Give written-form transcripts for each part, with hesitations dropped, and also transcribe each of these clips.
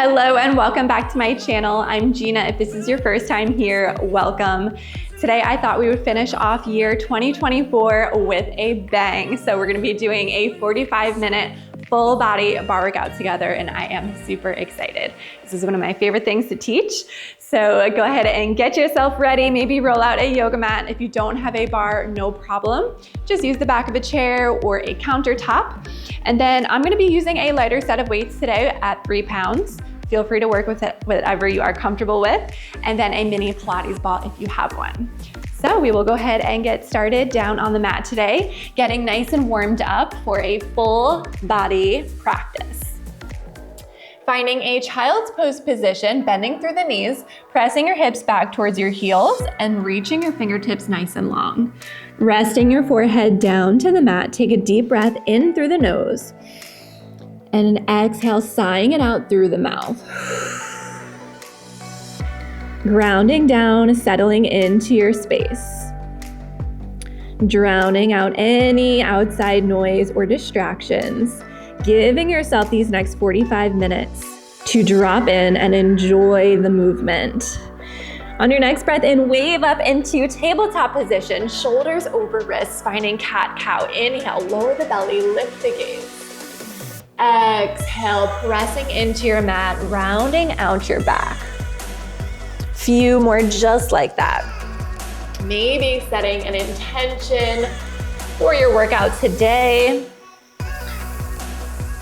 Hello and welcome back to my channel. I'm Gina. If this is your first time here, welcome. Today I thought we would finish off year 2024 with a bang. So we're gonna be doing a 45-minute full body bar workout together and I am super excited. This is one of my favorite things to teach. So go ahead and get yourself ready. Maybe roll out a yoga mat. If you don't have a bar, no problem. Just use the back of a chair or a countertop. And then I'm gonna be using a lighter set of weights today at 3 pounds. Feel free to work with it, whatever you are comfortable with. And then a mini Pilates ball if you have one. So we will go ahead and get started down on the mat today, getting nice and warmed up for a full body practice. Finding a child's pose position, bending through the knees, pressing your hips back towards your heels and reaching your fingertips nice and long. Resting your forehead down to the mat, take a deep breath in through the nose and an exhale, sighing it out through the mouth. Grounding down, settling into your space. Drowning out any outside noise or distractions. Giving yourself these next 45 minutes to drop in and enjoy the movement. On your next breath in, wave up into tabletop position, shoulders over wrists, finding cat-cow. Inhale, lower the belly, lift the gaze. Exhale, pressing into your mat, rounding out your back. Few more just like that. Maybe setting an intention for your workout today,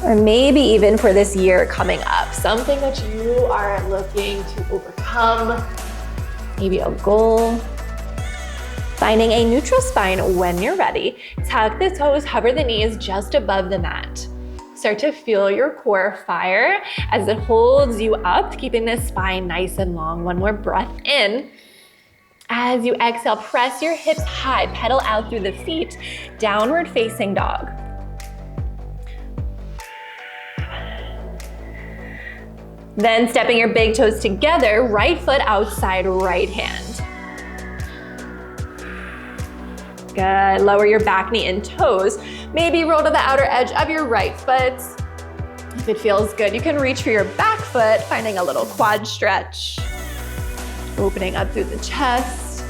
or maybe even for this year coming up, something that you are looking to overcome, maybe a goal. Finding a neutral spine when you're ready. Tuck the toes, hover the knees just above the mat. Start to feel your core fire as it holds you up, keeping the spine nice and long. One more breath in. As you exhale, press your hips high, pedal out through the feet, downward facing dog. Then stepping your big toes together, right foot outside, right hand. Good, lower your back knee and toes. Maybe roll to the outer edge of your right foot. If it feels good, you can reach for your back foot, finding a little quad stretch. Opening up through the chest.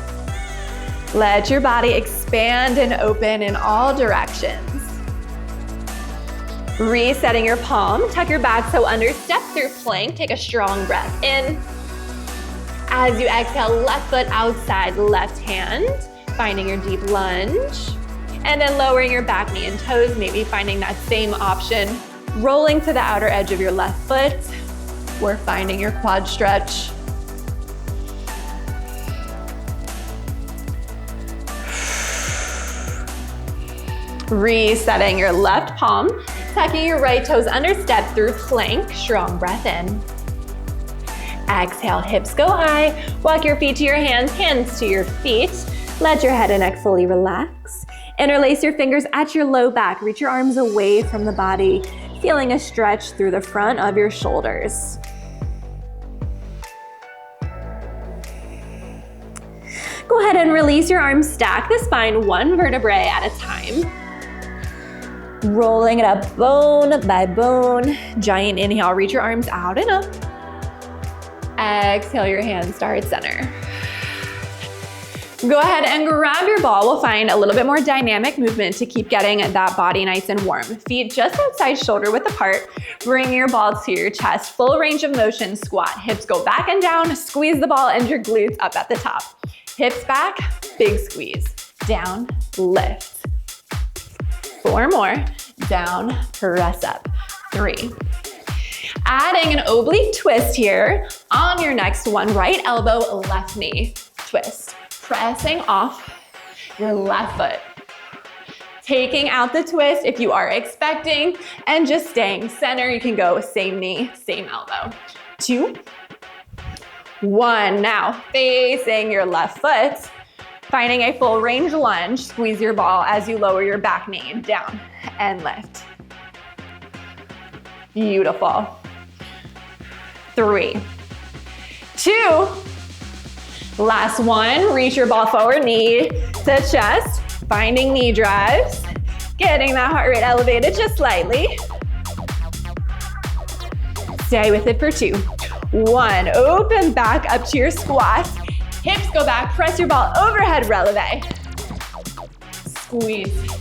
Let your body expand and open in all directions. Resetting your palm, tuck your back toe under, step through plank, take a strong breath in. As you exhale, left foot outside, left hand, finding your deep lunge. And then lowering your back knee and toes, maybe finding that same option, rolling to the outer edge of your left foot, or finding your quad stretch. Resetting your left palm, tucking your right toes under, step through plank, strong breath in. Exhale, hips go high, walk your feet to your hands, hands to your feet. Let your head and neck fully relax. Interlace your fingers at your low back, reach your arms away from the body, feeling a stretch through the front of your shoulders. Go ahead and release your arms, stack the spine one vertebrae at a time. Rolling it up bone by bone. Giant inhale, reach your arms out and up. Exhale your hands to heart center. Go ahead and grab your ball. We'll find a little bit more dynamic movement to keep getting that body nice and warm. Feet just outside shoulder width apart. Bring your ball to your chest. Full range of motion, squat. Hips go back and down. Squeeze the ball and your glutes up at the top. Hips back, big squeeze. Down, lift. 4 more, down, press up. 3. Adding an oblique twist here on your next one. Right elbow, left knee, twist. Pressing off your left foot. Taking out the twist if you are expecting and just staying center. You can go same knee, same elbow. 2, 1. Now facing your left foot. Finding a full range lunge, squeeze your ball as you lower your back knee down and lift. Beautiful. 3, 2, last one. Reach your ball forward, knee to chest, finding knee drives, getting that heart rate elevated just slightly. Stay with it for 2. 1, open back up to your squat. Hips go back, press your ball overhead, releve. Squeeze.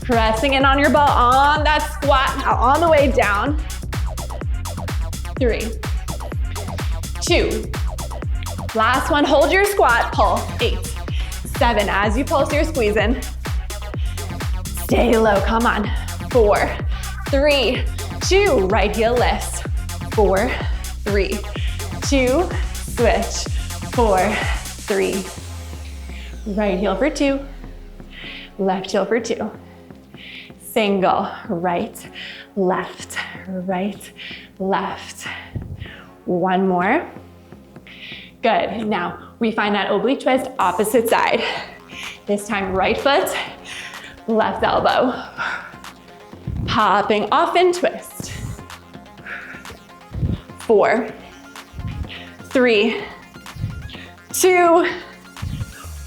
Pressing in on your ball on that squat, now on the way down. 3, 2. Last one, hold your squat, pull. 8, 7, as you pulse, you're squeezing. Stay low, come on. 4, 3, 2, right heel lifts. 4, 3, 2, switch. 4, 3. Right heel for 2, left heel for 2. Single, right, left, right, left. One more. Good, now we find that oblique twist, opposite side. This time right foot, left elbow. Popping off and twist. 4, 3, 2,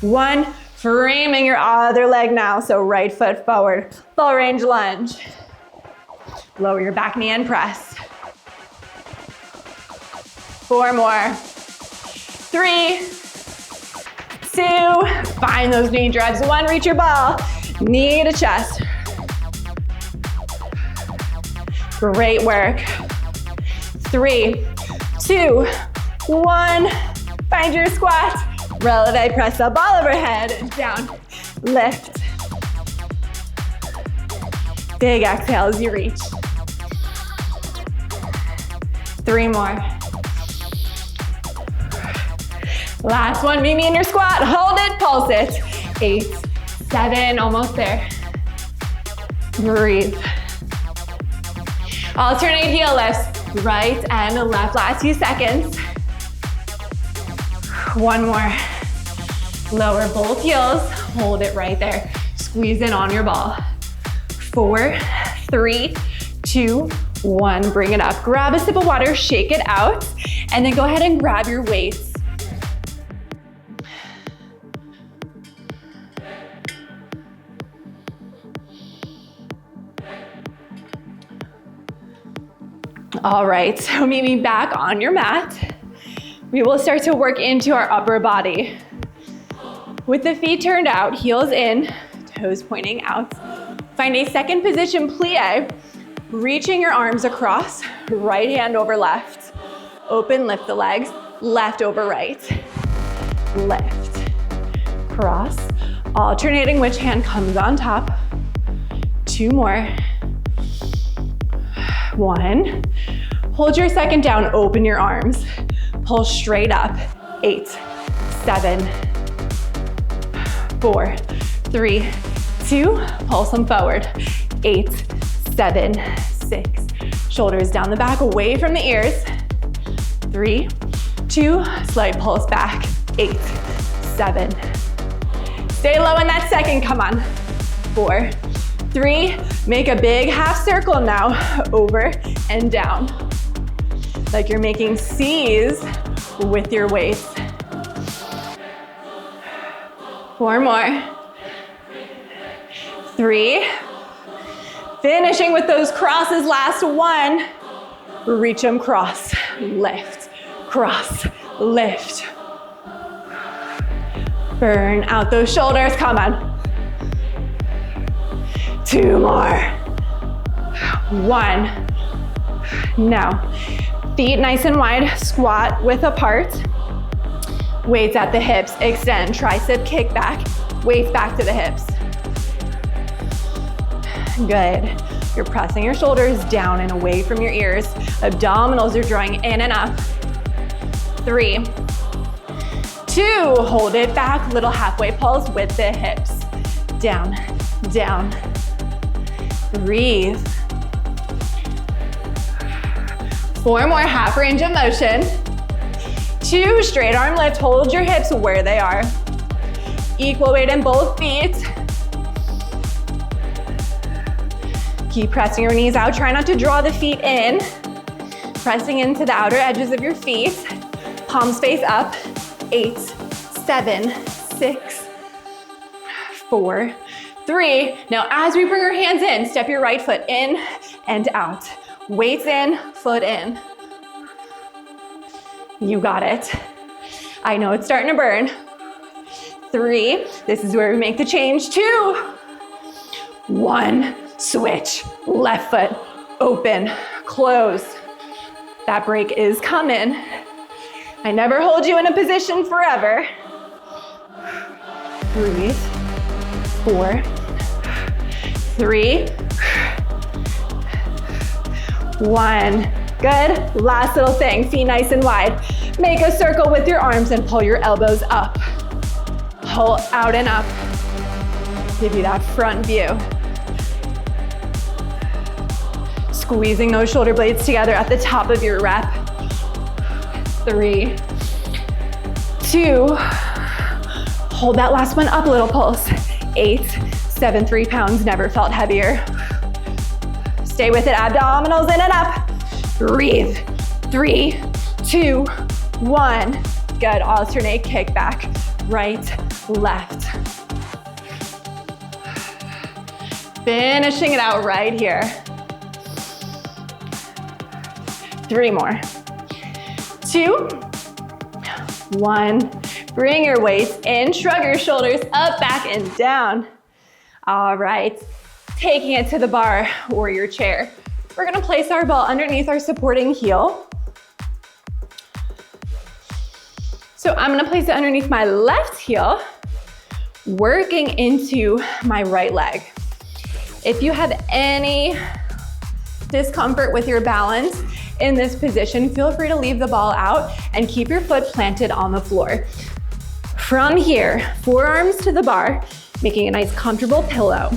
1. Framing your other leg now, so right foot forward, full range lunge. Lower your back knee and press. 4 more. 3, 2, find those knee drives. 1, reach your ball, knee to chest. Great work. 3, 2, 1, find your squat. Releve, press the ball overhead, down, lift. Big exhale as you reach. 3 more. Last one, meet me in your squat, hold it, pulse it. 8, 7, almost there. Breathe. Alternate heel lifts, right and left, last few seconds. 1 more. Lower both heels, hold it right there. Squeeze in on your ball. 4, 3, 2, 1, bring it up. Grab a sip of water, shake it out, and then go ahead and grab your weights. All right, so meet me back on your mat. We will start to work into our upper body. With the feet turned out, heels in, toes pointing out. Find a second position plie, reaching your arms across, right hand over left. Open, lift the legs, left over right. Lift, cross, alternating which hand comes on top. 2 more. 1. Hold your second down, open your arms. Pull straight up. 8, 7, 4, 3, 2, pulse them forward. 8, 7, 6. Shoulders down the back, away from the ears. 3, 2, slight pulse back. 8, 7. Stay low in that second, come on. 4, 3, make a big half circle now, over and down. Like you're making C's with your weights. 4 more. 3. Finishing with those crosses, last 1. Reach them, cross, lift, cross, lift. Burn out those shoulders, come on. 2 more. 1. Now, feet nice and wide, squat width apart. Weights at the hips, extend, tricep kick back, weights back to the hips. Good. You're pressing your shoulders down and away from your ears. Abdominals are drawing in and up. 3, 2, hold it back, little halfway pulse with the hips. Down, down. Breathe. 4 more, half range of motion. 2, straight arm lift, hold your hips where they are. Equal weight in both feet. Keep pressing your knees out, try not to draw the feet in. Pressing into the outer edges of your feet. Palms face up. 8, 7, 6, 4, 3. Now as we bring our hands in, step your right foot in and out. Weights in, foot in. You got it. I know it's starting to burn. 3, this is where we make the change. 2, 1, switch. Left foot, open, close. That break is coming. I never hold you in a position forever. Breathe. 4, 3, 1. Good. Last little thing. Feet nice and wide. Make a circle with your arms and pull your elbows up. Pull out and up. Give you that front view. Squeezing those shoulder blades together at the top of your rep. 3, 2. Hold that last one up, little pulse. 8, 7, 3 pounds, never felt heavier. Stay with it, abdominals in and up. Breathe. 3, 2, 1. Good, alternate kick back. Right, left. Finishing it out right here. 3 more. 2, 1. Bring your weights in, shrug your shoulders up, back, and down. All right, taking it to the bar or your chair. We're gonna place our ball underneath our supporting heel. So I'm gonna place it underneath my left heel, working into my right leg. If you have any discomfort with your balance in this position, feel free to leave the ball out and keep your foot planted on the floor. From here, forearms to the bar, making a nice comfortable pillow.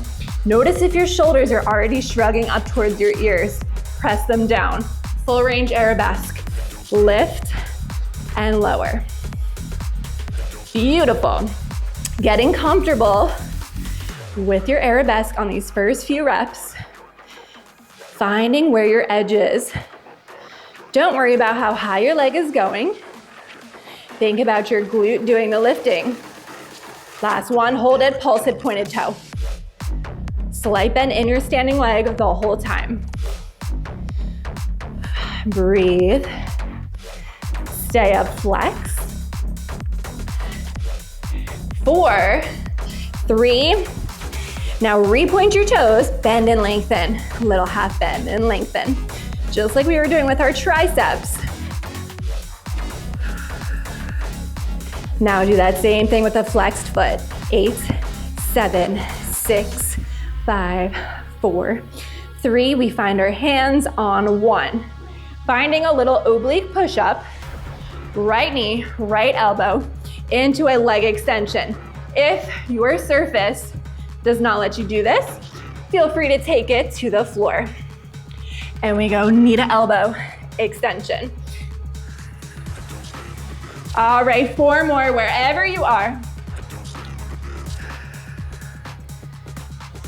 Notice if your shoulders are already shrugging up towards your ears. Press them down. Full range arabesque. Lift and lower. Beautiful. Getting comfortable with your arabesque on these first few reps. Finding where your edge is. Don't worry about how high your leg is going. Think about your glute doing the lifting. Last one, hold it, pulse it, pointed toe. Slight bend in your standing leg the whole time. Breathe. Stay up, flex. 4, 3. Now repoint your toes, bend and lengthen. Little half bend and lengthen. Just like we were doing with our triceps. Now do that same thing with a flexed foot. 8, 7, 6, 5, 4, 3. We find our hands on 1. Finding a little oblique push-up. Right knee, right elbow into a leg extension. If your surface does not let you do this, feel free to take it to the floor. And we go knee to elbow extension. All right, 4 more wherever you are.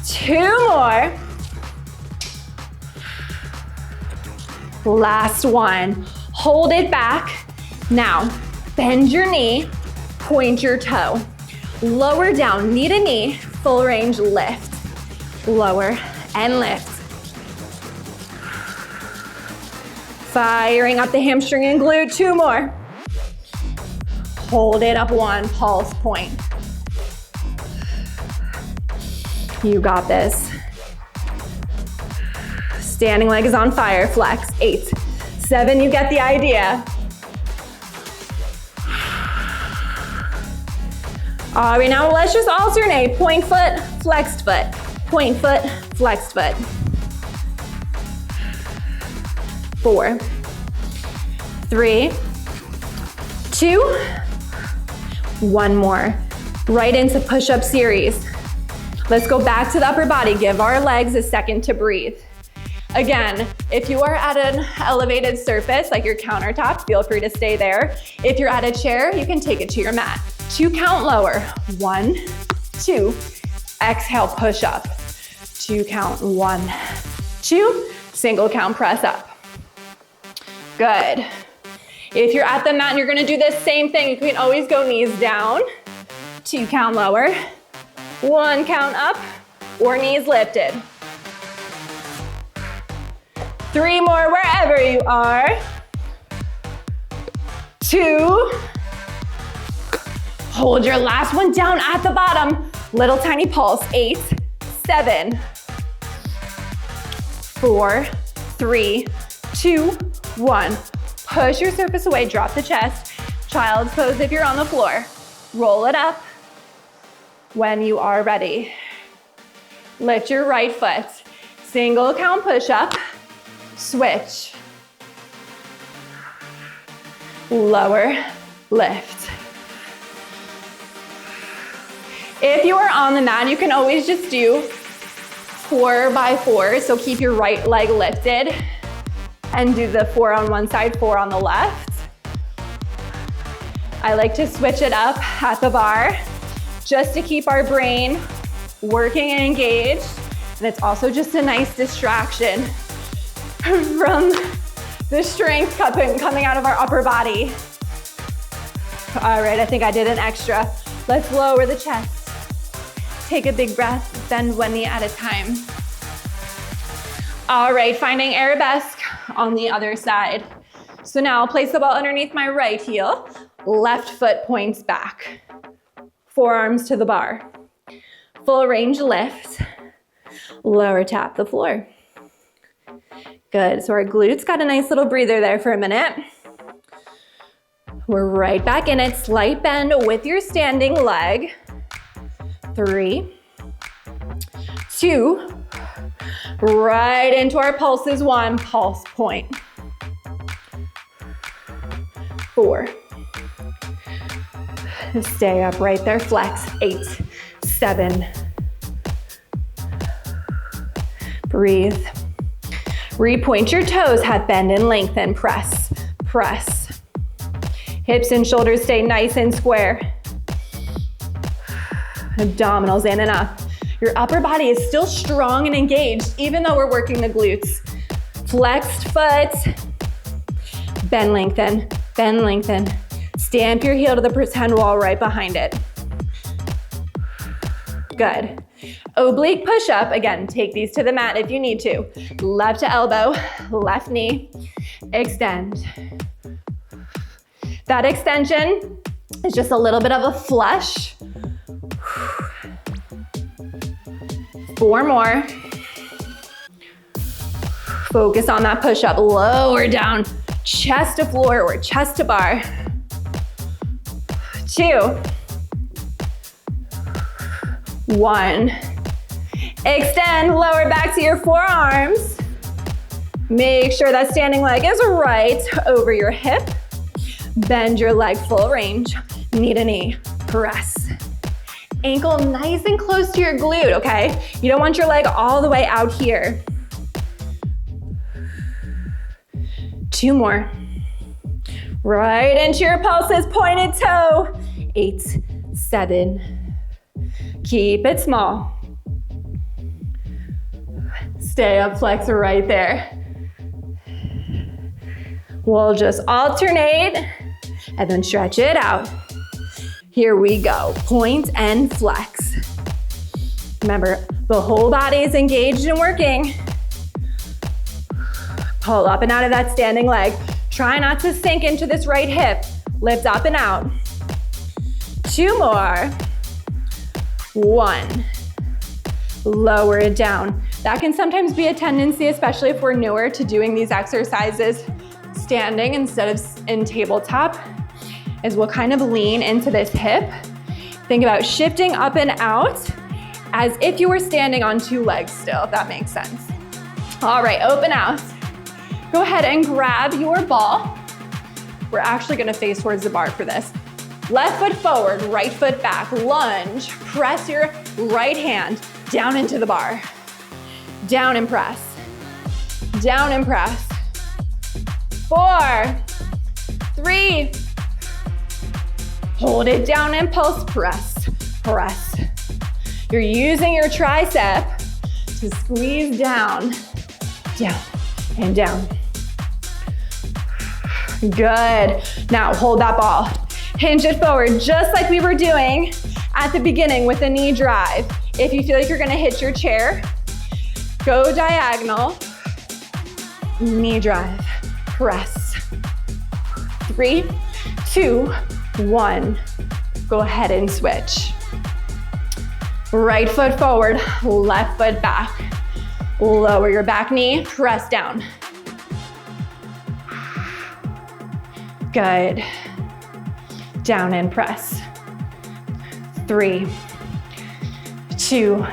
2 more. Last one. Hold it back. Now, bend your knee, point your toe. Lower down, knee to knee, full range lift. Lower and lift. Firing up the hamstring and glute. 2 more. Hold it up 1, pulse point. You got this. Standing leg is on fire, flex. 8, 7, you get the idea. All right, now let's just alternate. Point foot, flexed foot. Point foot, flexed foot. 4, 3, 2, 1 more. Right into push-up series. Let's go back to the upper body. Give our legs a second to breathe. Again, if you are at an elevated surface, like your countertop, feel free to stay there. If you're at a chair, you can take it to your mat. 2 count lower. 1, 2. Exhale, push up. 2 count. 1, 2. Single count, press up. Good. If you're at the mat and you're gonna do this same thing, you can always go knees down. 2 count lower. 1 count up, or knees lifted. 3 more wherever you are. 2. Hold your last one down at the bottom. Little tiny pulse. 8, 7, 4, 3, 2, 1. Push your surface away, drop the chest. Child's pose if you're on the floor. Roll it up when you are ready. Lift your right foot. Single count push-up. Switch. Lower, lift. If you are on the mat, you can always just do 4 by 4. So keep your right leg lifted and do the 4 on one side, 4 on the left. I like to switch it up at the bar just to keep our brain working and engaged. And it's also just a nice distraction from the strength coming out of our upper body. All right, I think I did an extra. Let's lower the chest. Take a big breath, bend one knee at a time. All right, finding arabesque on the other side. So now I'll place the ball underneath my right heel. Left foot points back. Forearms to the bar. Full range lift. Lower tap the floor. Good, so our glutes got a nice little breather there for a minute. We're right back in it. Slight bend with your standing leg. 3, 2, right into our pulses. 1, pulse point. 4, stay up right there, flex. 8, 7, breathe. Repoint your toes, head bend and lengthen, press, press. Hips and shoulders stay nice and square. Abdominals in and up. Your upper body is still strong and engaged, even though we're working the glutes. Flexed foot, bend, lengthen, bend, lengthen. Stamp your heel to the pretend wall right behind it. Good. Oblique push-up, again, take these to the mat if you need to. Left to elbow, left knee, extend. That extension is just a little bit of a flush. 4 more. Focus on that push-up, lower down, chest to floor or chest to bar. 2, 1. Extend, lower back to your forearms. Make sure that standing leg is right over your hip. Bend your leg full range, knee to knee, press. Ankle nice and close to your glute, okay? You don't want your leg all the way out here. 2 more. Right into your pulses, pointed toe. 8, 7. Keep it small. Stay up, flex right there. We'll just alternate and then stretch it out. Here we go, point and flex. Remember, the whole body is engaged and working. Pull up and out of that standing leg. Try not to sink into this right hip. Lift up and out. 2 more. 1. Lower it down. That can sometimes be a tendency, especially if we're newer to doing these exercises standing instead of in tabletop, is we'll kind of lean into this hip. Think about shifting up and out as if you were standing on 2 legs still, if that makes sense. All right, open out. Go ahead and grab your ball. We're actually gonna face towards the bar for this. Left foot forward, right foot back, lunge. Press your right hand down into the bar. Down and press. Down and press. 4, 3. Hold it down and pulse, press, press. You're using your tricep to squeeze down, down, and down. Good. Now hold that ball. Hinge it forward just like we were doing at the beginning with the knee drive. If you feel like you're gonna hit your chair, go diagonal. knee drive, press. 3, 2, 1. Go ahead and switch. Right foot forward, left foot back. Lower your back knee, press down. Good. Down and press. 3, 2,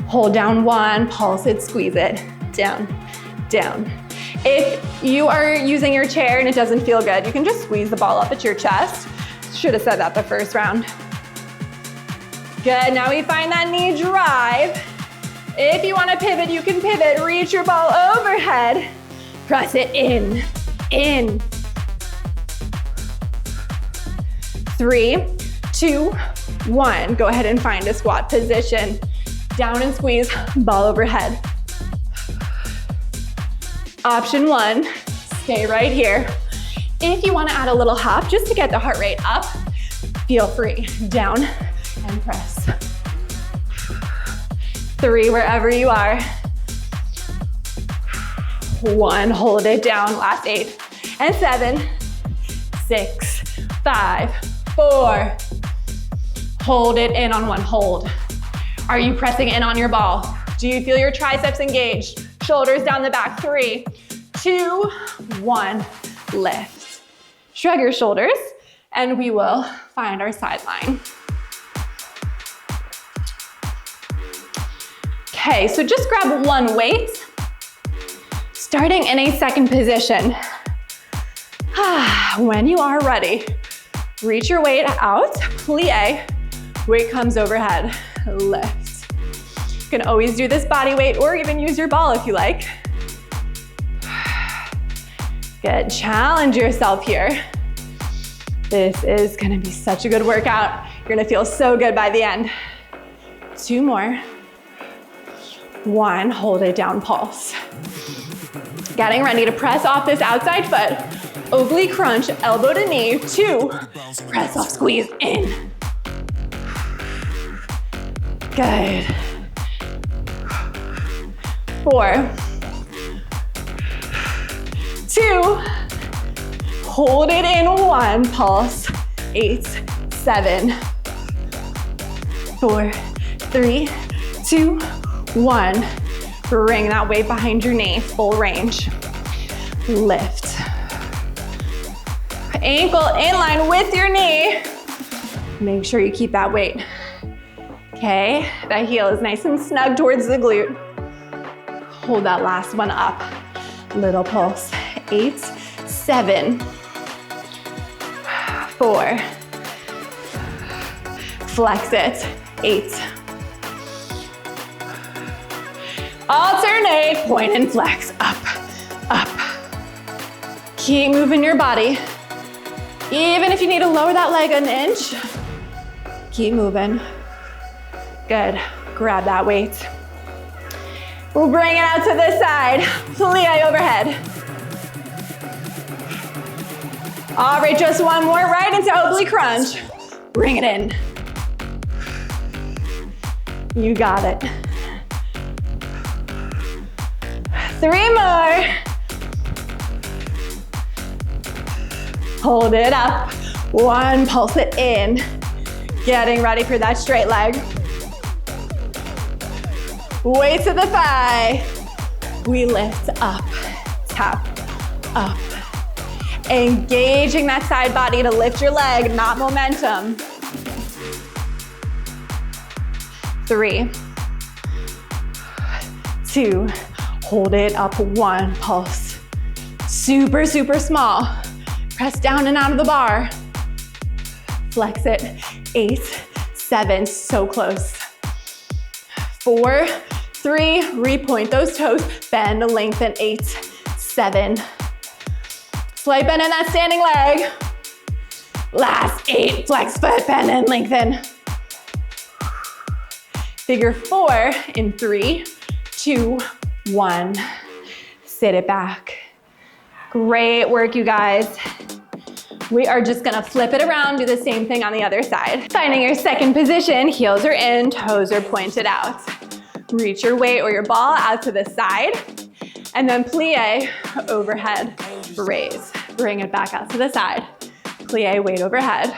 hold down 1, pulse it, squeeze it, down, down. If you are using your chair and it doesn't feel good, you can just squeeze the ball up at your chest. Should have said that the first round. Good, now we find that knee drive. If you want to pivot, you can pivot. Reach your ball overhead. Press it in, in. 3, 2, 1. Go ahead and find a squat position. Down and squeeze, ball overhead. Option 1, stay right here. If you want to add a little hop, just to get the heart rate up, feel free. Down and press. 3, wherever you are. 1, hold it down, last 8 and 7, 6, 5, 4. Hold it in on 1, hold. Are you pressing in on your ball? Do you feel your triceps engaged? Shoulders down the back, 3, 2, 1, lift. Shrug your shoulders, and we will find our sideline. Okay, so just grab 1 weight, starting in a second position. When you are ready, reach your weight out, plie, weight comes overhead, lift. You can always do this body weight or even use your ball if you like. Good, challenge yourself here. This is gonna be such a good workout. You're gonna feel so good by the end. 2 more. 1, hold it down, pulse. Getting ready to press off this outside foot. Oblique crunch, elbow to knee. 2, press off, squeeze in. Good. 4, 2, hold it in, 1, pulse. 8, 7, 4, 3, 2, 1. Bring that weight behind your knee, full range. Lift. Ankle in line with your knee. Make sure you keep that weight. Okay, that heel is nice and snug towards the glute. Hold that last one up. Little pulse. 8, 7, 4. Flex it. 8. Alternate, point and flex, up, up. Keep moving your body. Even if you need to lower that leg an inch, keep moving. Good, grab that weight. We'll bring it out to this side, plie overhead. All right, just 1 more, right into oblique crunch. Bring it in. You got it. 3 more. Hold it up. 1, pulse it in. Getting ready for that straight leg. Weight to the thigh. We lift up, tap, up. Engaging that side body to lift your leg, not momentum. 3, 2, hold it up, 1, pulse. Super, super small. Press down and out of the bar. Flex it, 8, 7, so close. 4, 3, repoint those toes, bend, lengthen, 8, 7. Slight bend in that standing leg. Last 8, flex foot, bend and lengthen. Figure 4 in 3, 2, 1. Sit it back. Great work, you guys. We are just gonna flip it around, do the same thing on the other side. Finding your second position, heels are in, toes are pointed out. Reach your weight or your ball out to the side. And then plie, overhead, raise. Bring it back out to the side. Plie, weight overhead.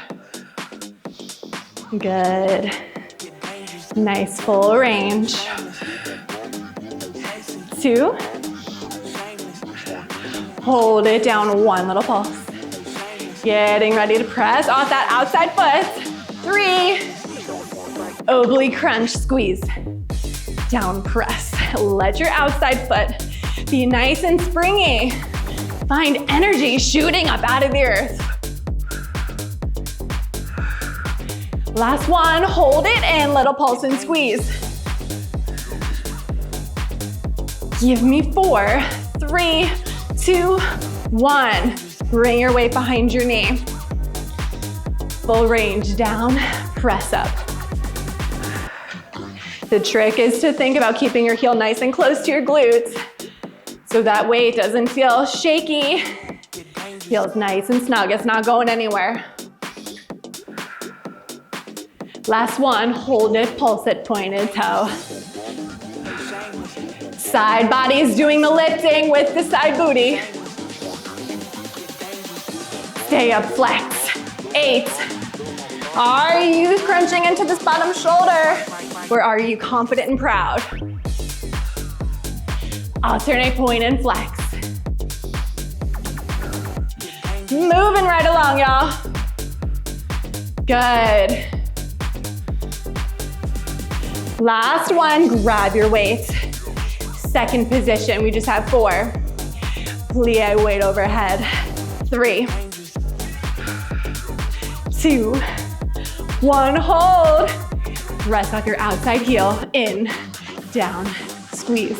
Good. Nice full range. 2. Hold it down, 1 little pulse. Getting ready to press off that outside foot. 3. Oblique crunch, squeeze. Down press. Let your outside foot be nice and springy. Find energy shooting up out of the earth. Last one, hold it in, little pulse and squeeze. Give me 4, 3, 2, 1. Bring your weight behind your knee. Full range down, press up. The trick is to think about keeping your heel nice and close to your glutes so that weight doesn't feel shaky. Feels nice and snug, it's not going anywhere. Last one, hold it, pulse it, pointed toe. Side body is doing the lifting with the side booty. Stay up, flex. 8. Are you crunching into this bottom shoulder? Or are you confident and proud? Alternate point and flex. Moving right along, y'all. Good. Last one, grab your weight. Second position, we just have 4. Plie, weight overhead. 3, 2, 1, hold. Press off your outside heel, in, down, squeeze.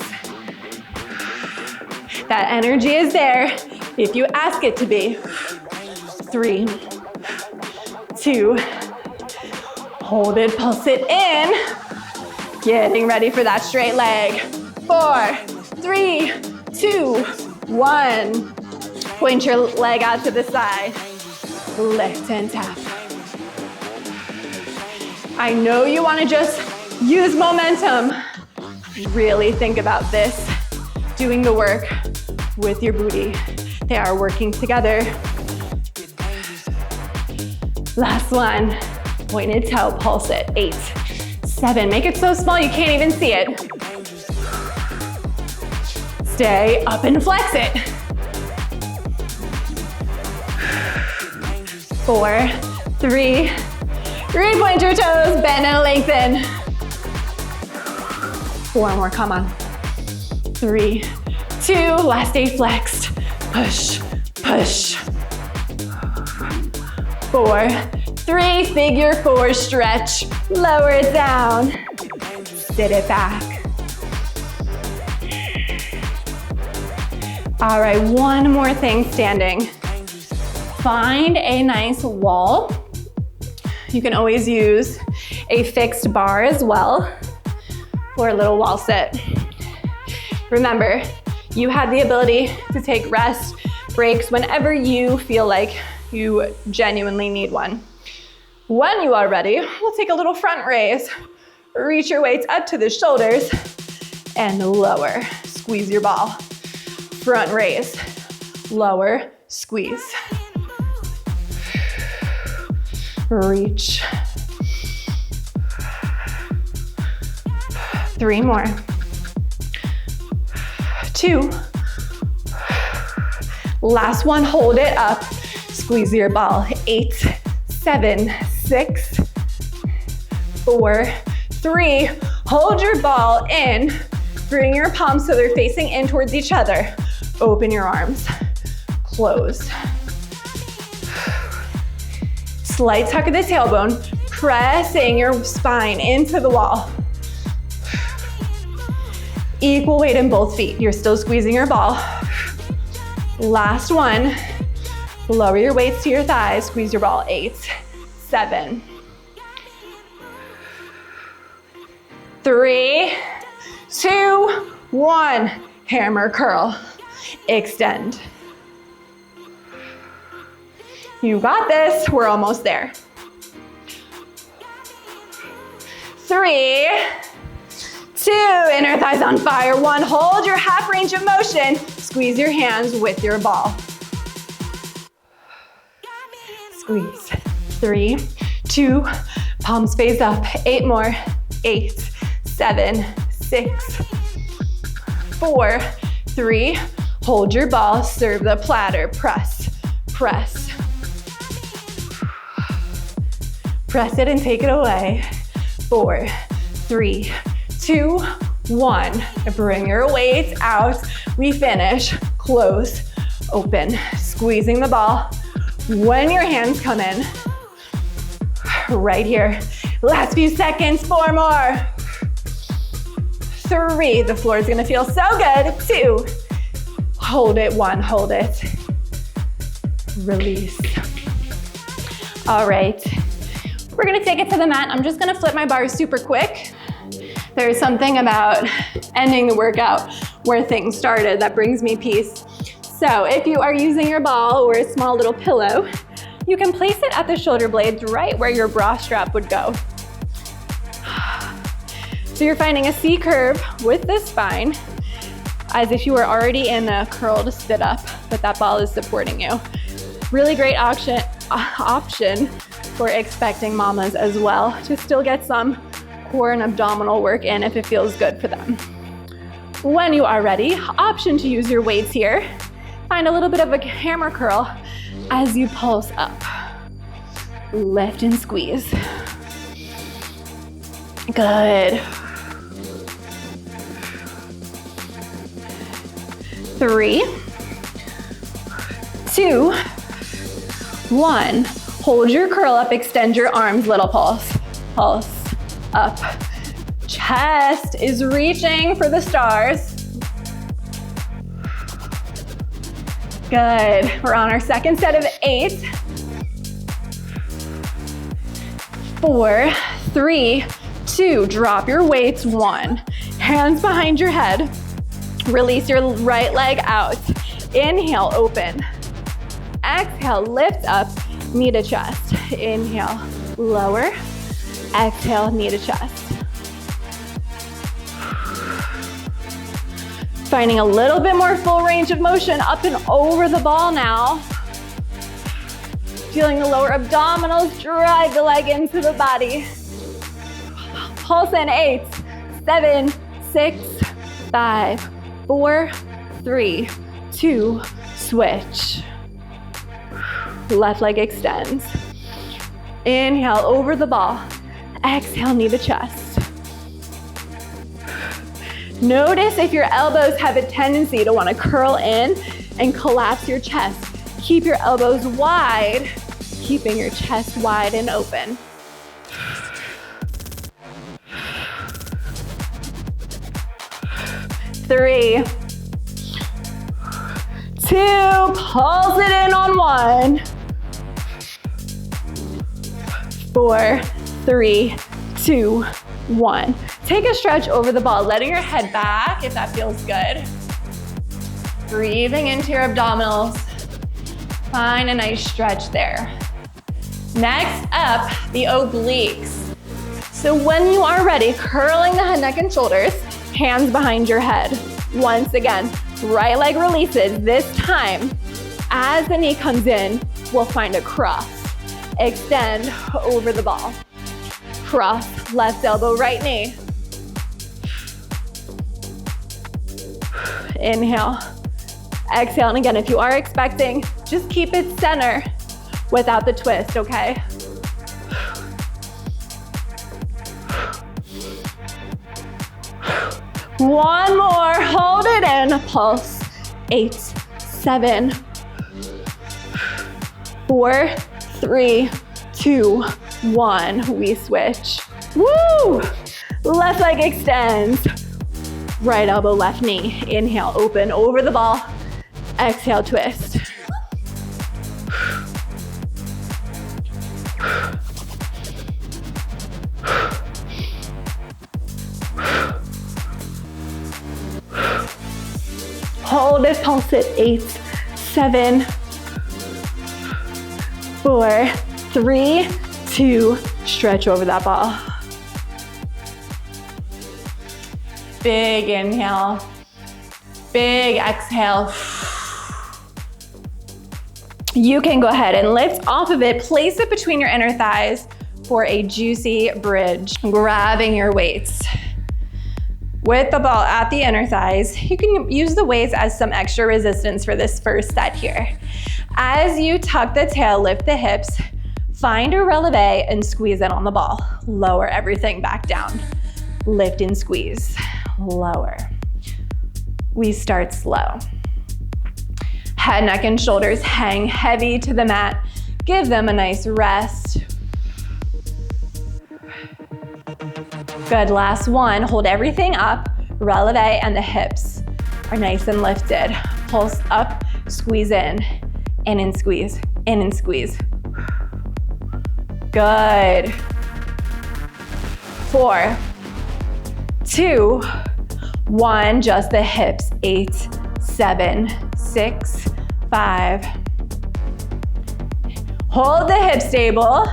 That energy is there if you ask it to be. 3, 2, hold it, pulse it in. Getting ready for that straight leg. 4, 3, 2, 1. Point your leg out to the side. Lift and tap. I know you want to just use momentum. Really think about this. Doing the work with your booty. They are working together. Last one. Pointed toe, pulse it. 8, 7. Make it so small you can't even see it. Stay up and flex it. 4, 3, point your toes, bend and lengthen. 4 more, come on. 3, 2, last stay flexed. Push, push. 4, 3, figure 4 stretch. Lower it down. Sit it back. All right, one more thing standing. Find a nice wall. You can always use a fixed bar as well for a little wall sit. Remember, you have the ability to take rest breaks whenever you feel like you genuinely need one. When you are ready, we'll take a little front raise. Reach your weights up to the shoulders and lower. Squeeze your ball. Front raise, lower, squeeze. Reach. 3 more. 2. Last one, hold it up. Squeeze your ball. 8, 7, 6, 4, 3. Hold your ball in. Bring your palms so they're facing in towards each other. Open your arms. Close. Slight tuck of the tailbone, pressing your spine into the wall. Equal weight in both feet. You're still squeezing your ball. Last one. Lower your weights to your thighs. Squeeze your ball. 8, 7, 3, 2, 1. Hammer curl. Extend. You got this. We're almost there. 3, 2, inner thighs on fire. 1, hold your half range of motion. Squeeze your hands with your ball. Squeeze. 3, 2, palms face up. 8 more. 8, 7, 6, 4, 3, hold your ball, serve the platter, press, press. Press it and take it away. 4, 3, 2, 1. Bring your weights out. We finish, close, open, squeezing the ball. When your hands come in, right here. Last few seconds, 4 more. 3, the floor is gonna feel so good. 2, hold it. 1, hold it. Release. All right, we're gonna take it to the mat. I'm just gonna flip my bars super quick. There's something about ending the workout where things started that brings me peace. So if you are using your ball or a small little pillow, you can place it at the shoulder blades right where your bra strap would go. So you're finding a C curve with the spine as if you were already in a curled sit up, but that ball is supporting you. Really great option for expecting mamas as well to still get some core and abdominal work in if it feels good for them. When you are ready, option to use your weights here. Find a little bit of a hammer curl as you pulse up. Lift and squeeze. Good. 3, 2, 1. Hold your curl up, extend your arms, little pulse. Pulse up. Chest is reaching for the stars. Good. We're on our second set of 8. 4, 3, 2. Drop your weights. 1. Hands behind your head. Release your right leg out. Inhale, open. Exhale, lift up, knee to chest. Inhale, lower. Exhale, knee to chest. Finding a little bit more full range of motion up and over the ball now. Feeling the lower abdominals drive the leg into the body. Pulse in. 8, 7, 6, 5, 4, 3, 2, switch. Left leg extends. Inhale over the ball. Exhale, knee to chest. Notice if your elbows have a tendency to want to curl in and collapse your chest. Keep your elbows wide, keeping your chest wide and open. Three, 2, pulse it in on 1. 4, 3, 2, 1. Take a stretch over the ball, letting your head back if that feels good. Breathing into your abdominals. Find a nice stretch there. Next up, the obliques. So when you are ready, curling the head, neck, and shoulders, hands behind your head. Once again, right leg releases. This time, as the knee comes in, we'll find a cross. Extend over the ball. Cross, left elbow, right knee. Inhale. Exhale, and again, if you are expecting, just keep it center without the twist, okay? One more, hold it in, pulse. 8, 7, 4, 3, 2, 1. We switch. Woo! Left leg extends. Right elbow, left knee. Inhale, open over the ball. Exhale, twist. Hold it, pulse it. 8, 7, 4, 3, 2, stretch over that ball. Big inhale, big exhale. You can go ahead and lift off of it, place it between your inner thighs for a juicy bridge. Grabbing your weights. With the ball at the inner thighs, you can use the weights as some extra resistance for this first set here. As you tuck the tail, lift the hips, find a releve and squeeze it on the ball. Lower everything back down. Lift and squeeze, lower. We start slow. Head, neck, and shoulders hang heavy to the mat. Give them a nice rest. Good, last one. Hold everything up, releve, and the hips are nice and lifted. Pulse up, squeeze in and squeeze, in and squeeze. Good. 4, 2, 1, just the hips. 8, 7, 6, 5. Hold the hips stable.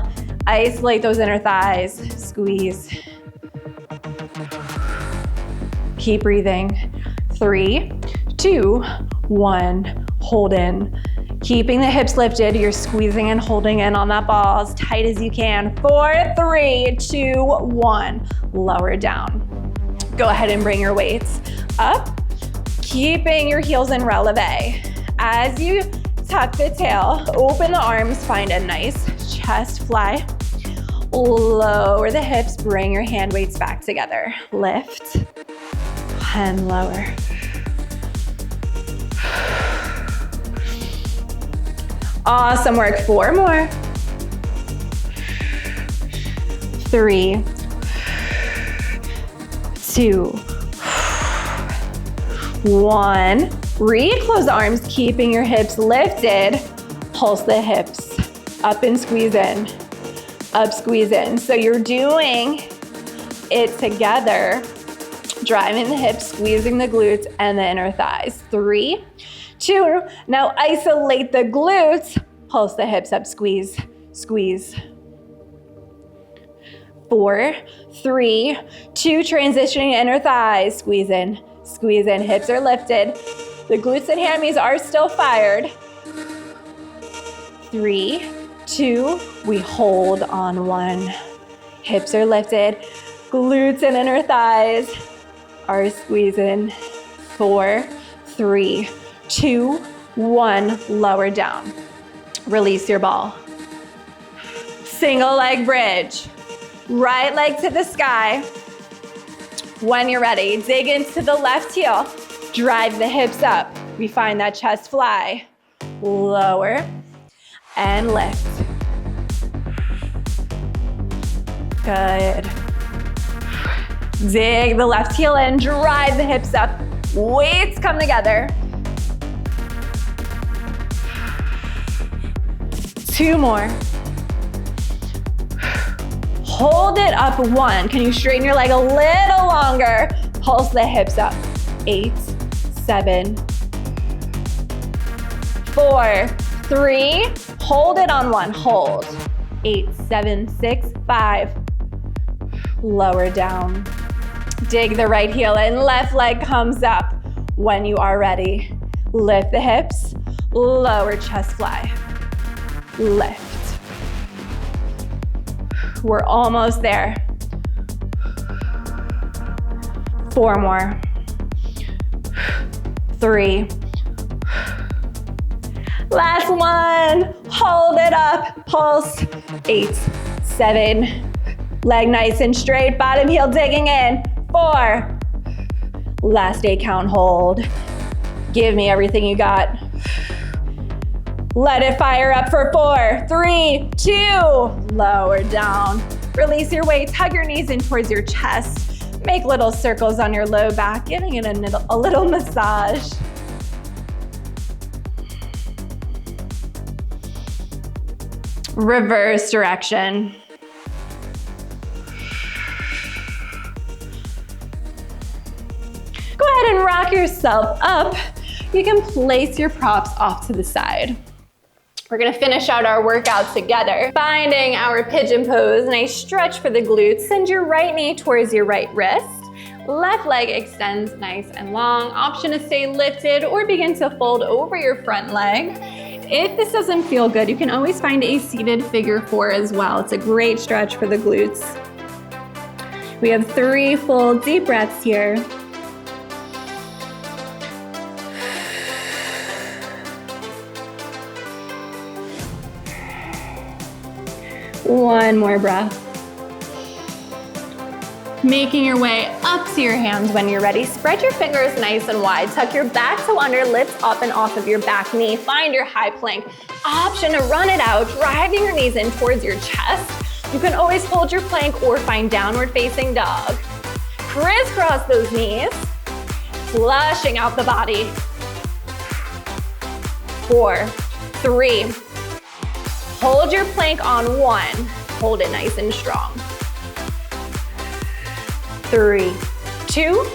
Isolate those inner thighs. Squeeze. Keep breathing. 3, 2, 1. Hold in. Keeping the hips lifted, you're squeezing and holding in on that ball as tight as you can. 4, 3, 2, 1. Lower down. Go ahead and bring your weights up. Keeping your heels in releve. As you tuck the tail, open the arms, find a nice chest fly. Lower the hips, bring your hand weights back together. Lift and lower. Awesome work. 4 more. 3, 2, 1. Reclose the arms, keeping your hips lifted. Pulse the hips. Up and squeeze in. Up, squeeze in. So you're doing it together. Driving the hips, squeezing the glutes and the inner thighs. 3, 2. Now isolate the glutes. Pulse the hips up, squeeze, squeeze. 4, 3, 2. Transitioning inner thighs. Squeeze in, hips are lifted. The glutes and hammies are still fired. 3, 2, we hold on 1. Hips are lifted. Glutes and inner thighs are squeezing. 4, 3, 2, 1. Lower down. Release your ball. Single leg bridge. Right leg to the sky. When you're ready, dig into the left heel. Drive the hips up. We find that chest fly. Lower and lift. Good. Dig the left heel in, drive the hips up. Weights come together. 2 more. Hold it up. 1. Can you straighten your leg a little longer? Pulse the hips up. 8, 7, 4, 3. Hold it on 1. Hold. 8, 7, 6, 5. Lower down. Dig the right heel in. Left leg comes up. When you are ready, lift the hips. Lower chest fly. Lift. We're almost there. 4 more. 3. Last one. Hold it up. Pulse. 8, 7. Leg nice and straight. Bottom heel digging in. 4. Last 8 count. Hold. Give me everything you got. Let it fire up for 4, 3, 2. Lower down. Release your weights. Hug your knees in towards your chest. Make little circles on your low back, giving it a little massage. Reverse direction. Go ahead and rock yourself up. You can place your props off to the side. We're gonna finish out our workout together. Finding our pigeon pose, nice stretch for the glutes. Send your right knee towards your right wrist. Left leg extends nice and long. Option to stay lifted or begin to fold over your front leg. If this doesn't feel good, you can always find a seated figure 4 as well. It's a great stretch for the glutes. We have 3 full deep breaths here. One more breath. Making your way up to your hands when you're ready. Spread your fingers nice and wide. Tuck your back toe under, lift up and off of your back knee. Find your high plank. Option to run it out, driving your knees in towards your chest. You can always hold your plank or find downward facing dog. Crisscross those knees, flushing out the body. 4, 3. Hold your plank on 1. Hold it nice and strong. 3, 2.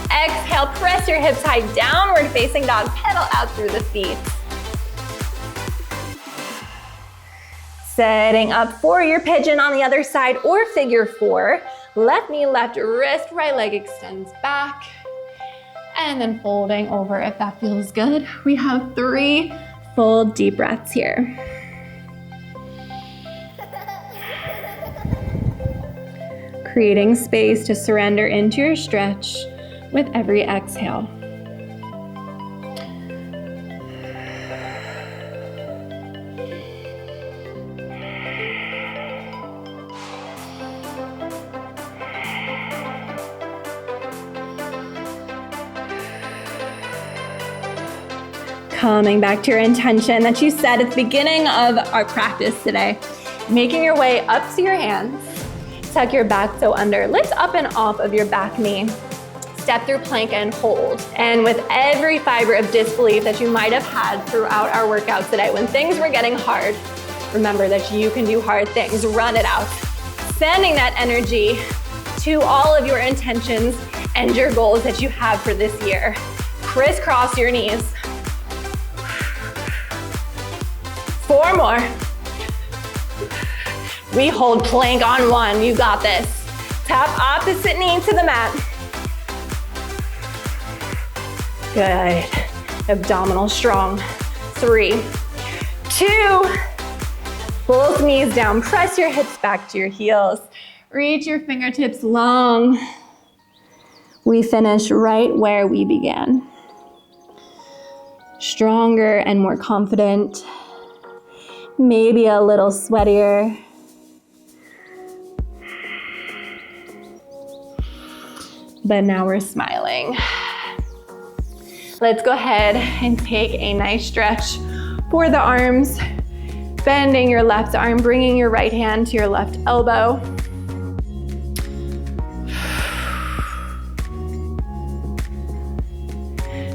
Exhale, press your hips high, downward facing dog, pedal out through the feet. Setting up for your pigeon on the other side or figure 4. Left knee, left wrist, right leg extends back. And then folding over if that feels good. We have 3 full deep breaths here. Creating space to surrender into your stretch with every exhale. Coming back to your intention that you set at the beginning of our practice today. Making your way up to your hands. Tuck your back toe under, lift up and off of your back knee. Step through plank and hold. And with every fiber of disbelief that you might have had throughout our workout today, when things were getting hard, remember that you can do hard things. Run it out. Sending that energy to all of your intentions and your goals that you have for this year. Crisscross your knees. 4 more. We hold plank on 1, you got this. Tap opposite knee to the mat. Good, abdominal strong. 3, 2, both knees down. Press your hips back to your heels. Reach your fingertips long. We finish right where we began. Stronger and more confident. Maybe a little sweatier. But now we're smiling. Let's go ahead and take a nice stretch for the arms. Bending your left arm, bringing your right hand to your left elbow.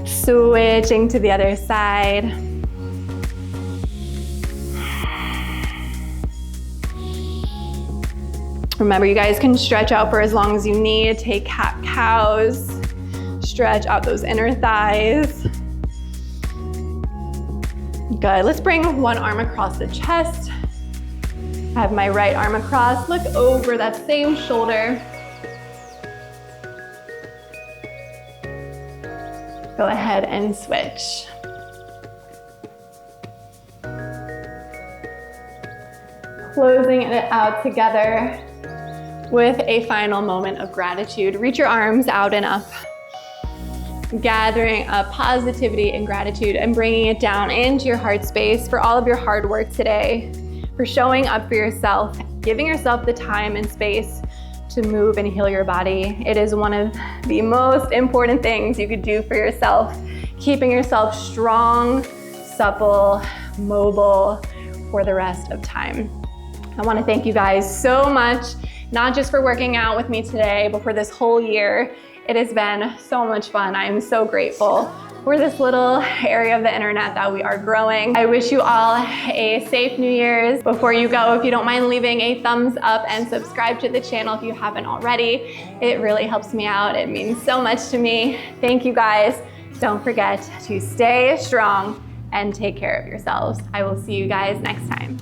Switching to the other side. Remember, you guys can stretch out for as long as you need. Take cat-cows. Stretch out those inner thighs. Good. Let's bring one arm across the chest. I have my right arm across. Look over that same shoulder. Go ahead and switch. Closing it out together with a final moment of gratitude. Reach your arms out and up. Gathering up positivity and gratitude and bringing it down into your heart space for all of your hard work today, for showing up for yourself, giving yourself the time and space to move and heal your body. It is one of the most important things you could do for yourself, keeping yourself strong, supple, mobile for the rest of time. I want to thank you guys so much, not just for working out with me today, but for this whole year. It has been so much fun. I am so grateful for this little area of the internet that we are growing. I wish you all a safe New Year's. Before you go, if you don't mind leaving a thumbs up and subscribe to the channel if you haven't already, it really helps me out. It means so much to me. Thank you guys. Don't forget to stay strong and take care of yourselves. I will see you guys next time.